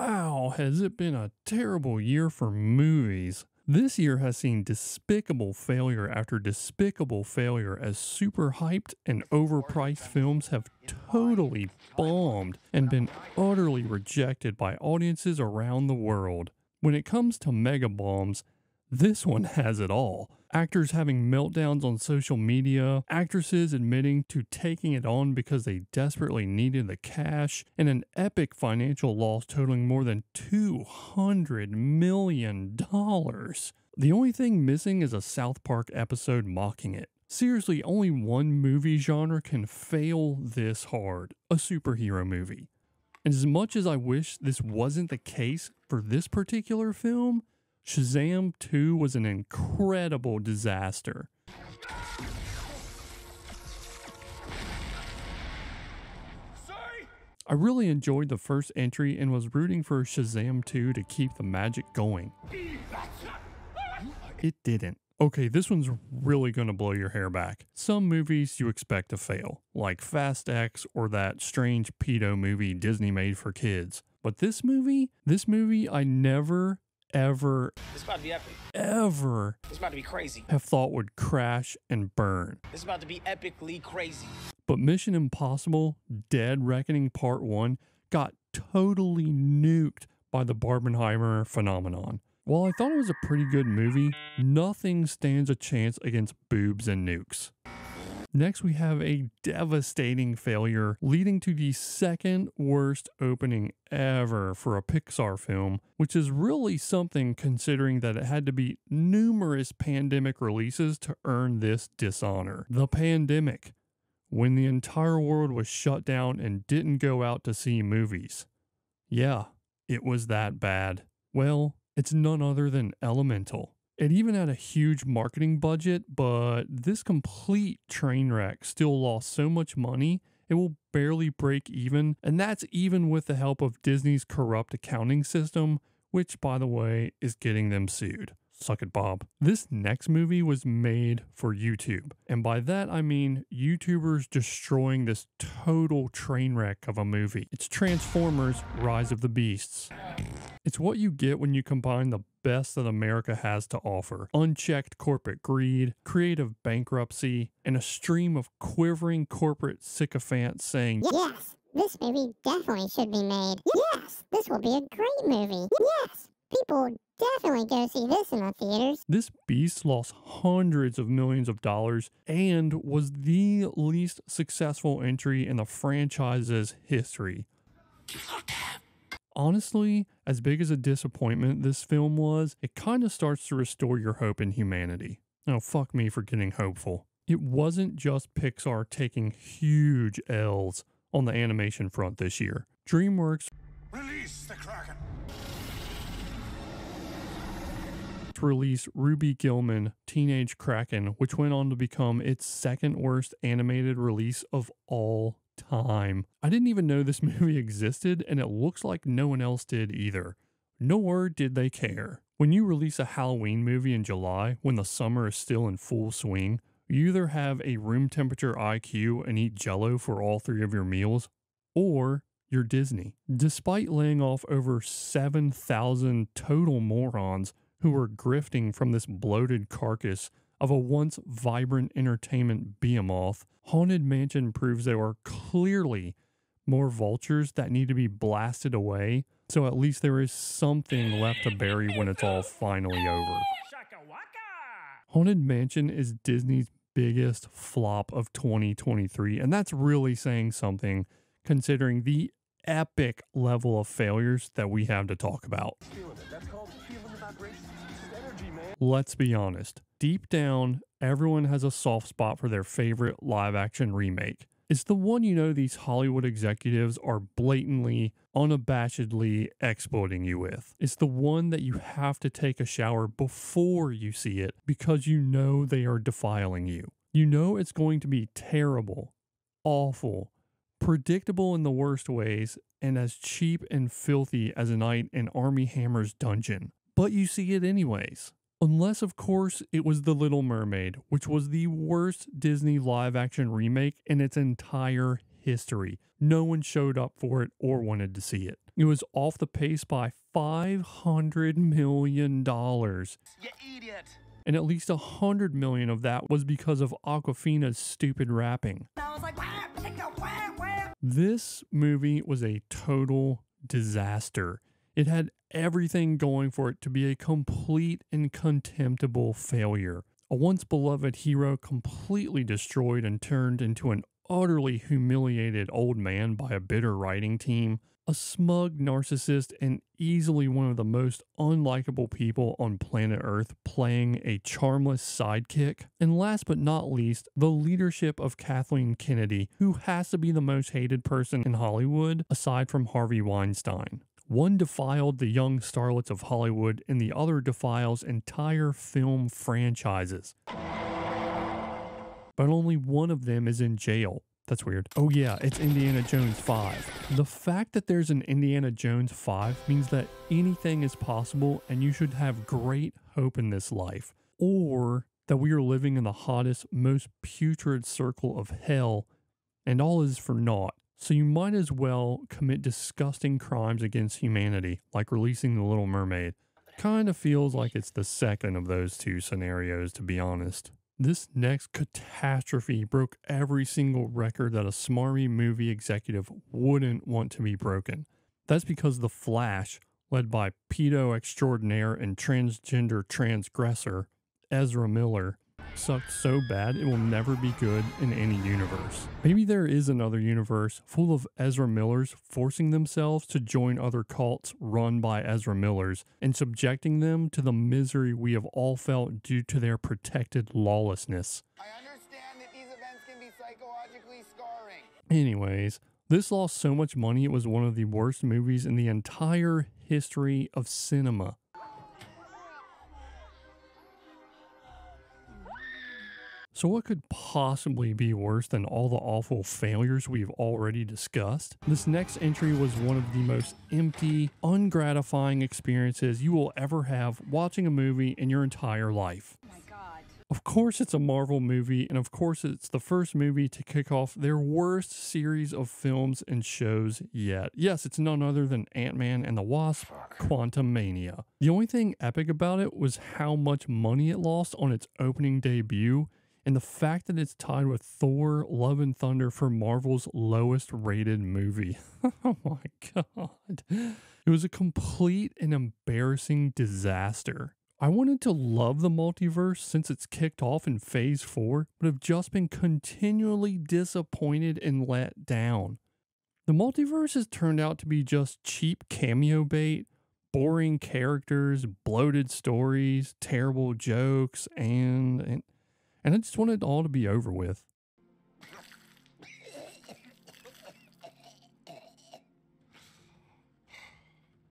Wow, has it been a terrible year for movies? This year has seen despicable failure after despicable failure as super hyped and overpriced films have totally bombed and been utterly rejected by audiences around the world. When it comes to mega bombs, this one has it all. Actors having meltdowns on social media, actresses admitting to taking it on because they desperately needed the cash, and an epic financial loss totaling more than $200 million. The only thing missing is a South Park episode mocking it. Seriously, only one movie genre can fail this hard: a superhero movie. And as much as I wish this wasn't the case for this particular film, Shazam 2 was an incredible disaster. I really enjoyed the first entry and was rooting for Shazam 2 to keep the magic going. It didn't. Okay, this one's really gonna blow your hair back. Some movies you expect to fail, like Fast X or that strange pedo movie Disney made for kids. But this movie I never, ever, It's about to be epic. ever It's about to be crazy. have thought would crash and burn. It's about to be epically crazy. But Mission Impossible Dead Reckoning Part 1 got totally nuked by the Barbenheimer phenomenon. While I thought it was a pretty good movie, nothing stands a chance against boobs and nukes. Next, we have a devastating failure leading to the second worst opening ever for a Pixar film, which is really something considering that it had to beat numerous pandemic releases to earn this dishonor. The pandemic, when the entire world was shut down and didn't go out to see movies. Yeah, it was that bad. Well, it's none other than Elemental. It even had a huge marketing budget, but this complete train wreck still lost so much money, it will barely break even, and that's even with the help of Disney's corrupt accounting system, which, by the way, is getting them sued. Suck it, Bob. This next movie was made for YouTube, and by that I mean YouTubers destroying this total train wreck of a movie. It's Transformers: Rise of the Beasts. It's what you get when you combine the best that America has to offer: unchecked corporate greed, creative bankruptcy, and a stream of quivering corporate sycophants saying, "Yes, this movie definitely should be made. Yes, this will be a great movie. Yes, people will definitely go see this in the theaters." This beast lost hundreds of millions of dollars and was the least successful entry in the franchise's history. Honestly, as big as a disappointment this film was, it kind of starts to restore your hope in humanity. Oh, fuck me for getting hopeful. It wasn't just Pixar taking huge L's on the animation front this year. DreamWorks Release the Kraken. released Ruby Gillman Teenage Kraken, which went on to become its second worst animated release of all time. I didn't even know this movie existed, and it looks like no one else did either. Nor did they care. When you release a Halloween movie in July, when the summer is still in full swing, you either have a room temperature IQ and eat Jell-O for all three of your meals, or you're Disney. Despite laying off over 7,000 total morons who were grifting from this bloated carcass of a once vibrant entertainment behemoth, Haunted Mansion proves there are clearly more vultures that need to be blasted away, so at least there is something left to bury when it's all finally over. Haunted Mansion is Disney's biggest flop of 2023, and that's really saying something considering the epic level of failures that we have to talk about. Let's be honest. Deep down, everyone has a soft spot for their favorite live-action remake. It's the one you know these Hollywood executives are blatantly, unabashedly exploiting you with. It's the one that you have to take a shower before you see it because you know they are defiling you. You know it's going to be terrible, awful, predictable in the worst ways, and as cheap and filthy as a night in Armie Hammer's dungeon. But you see it anyways. Unless, of course, it was The Little Mermaid, which was the worst Disney live-action remake in its entire history. No one showed up for it or wanted to see it. It was off the pace by $500 million. You idiot. And at least $100 million of that was because of Awkwafina's stupid rapping. I was like, wah, chicka, wah, wah. This movie was a total disaster. It had everything going for it to be a complete and contemptible failure. A once beloved hero completely destroyed and turned into an utterly humiliated old man by a bitter writing team. A smug narcissist and easily one of the most unlikable people on planet Earth playing a charmless sidekick. And last but not least, the leadership of Kathleen Kennedy, who has to be the most hated person in Hollywood aside from Harvey Weinstein. One defiled the young starlets of Hollywood and the other defiles entire film franchises. But only one of them is in jail. That's weird. Oh yeah, it's Indiana Jones 5. The fact that there's an Indiana Jones 5 means that anything is possible and you should have great hope in this life. Or that we are living in the hottest, most putrid circle of hell and all is for naught. So you might as well commit disgusting crimes against humanity, like releasing The Little Mermaid. Kind of feels like it's the second of those two scenarios, to be honest. This next catastrophe broke every single record that a smarmy movie executive wouldn't want to be broken. That's because The Flash, led by pedo extraordinaire and transgender transgressor Ezra Miller, sucked so bad it will never be good in any universe. Maybe there is another universe full of Ezra Millers forcing themselves to join other cults run by Ezra Millers and subjecting them to the misery we have all felt due to their protected lawlessness. I understand that these events can be psychologically scarring. Anyways, this lost so much money it was one of the worst movies in the entire history of cinema. So what could possibly be worse than all the awful failures we've already discussed? This next entry was one of the most empty, ungratifying experiences you will ever have watching a movie in your entire life. Oh my God. Of course it's a Marvel movie, and of course it's the first movie to kick off their worst series of films and shows yet. Yes, it's none other than Ant-Man and the Wasp: Quantumania. The only thing epic about it was how much money it lost on its opening debut, and the fact that it's tied with Thor: Love and Thunder for Marvel's lowest rated movie. Oh my God. It was a complete and embarrassing disaster. I wanted to love the multiverse since it's kicked off in Phase 4, but have just been continually disappointed and let down. The multiverse has turned out to be just cheap cameo bait, boring characters, bloated stories, terrible jokes, and I just want it all to be over with.